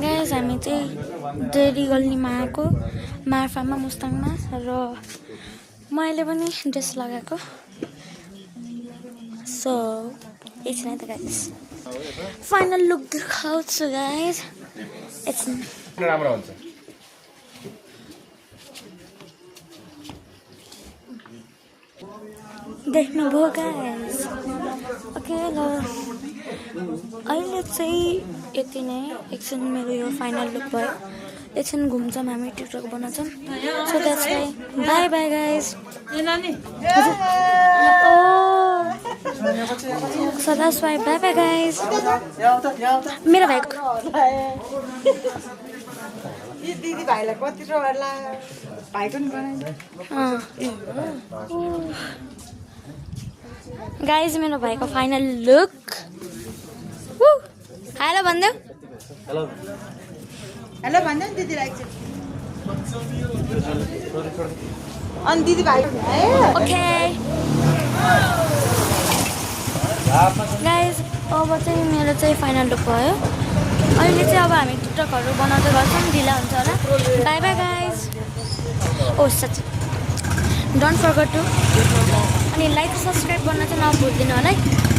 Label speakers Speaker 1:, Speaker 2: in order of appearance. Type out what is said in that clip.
Speaker 1: guys हामी चाहिँ dairy गल्लीमा आएको मार्फामा मुस्ताङमा र म अहिले पनि ड्रेस लगाएको सो एकछिन त गाइस फाइनल लुक देखाउँछु गाइस एकछिन
Speaker 2: राम्रो हुन्छ
Speaker 1: देख्नुभयो गाइस ओके ल अहिले चाहिँ यति नै एकछिन मेरो यो फाइनल लुक भयो एकछिन घुम्छौँ हामी टिकटक बनाउँछौँ so that's why bye bye guys so that's why bye bye guys मेरो भाइको
Speaker 3: दिदी भाइलाई कति रोला भाइको नि बनाइदिनु
Speaker 1: गाइस मेरो भाइको फाइनल लुक हेलो भन्देऊ
Speaker 2: हेलो
Speaker 3: हेलो भन्नु नि दिदीलाई एकछिन अनि दिदी भाइ
Speaker 1: ओके गाइस अब चाहिँ मेरो चाहिँ फाइनल लुक भयो अहिले चाहिँ अब हामी टिकटकहरू बनाउँदै गर्छौँ ढिला हुन्छ होला bye bye guys oh such don't forget to अनि लाइक सब्सक्राइब गर्न चाहिँ नभुल्दिनु होला है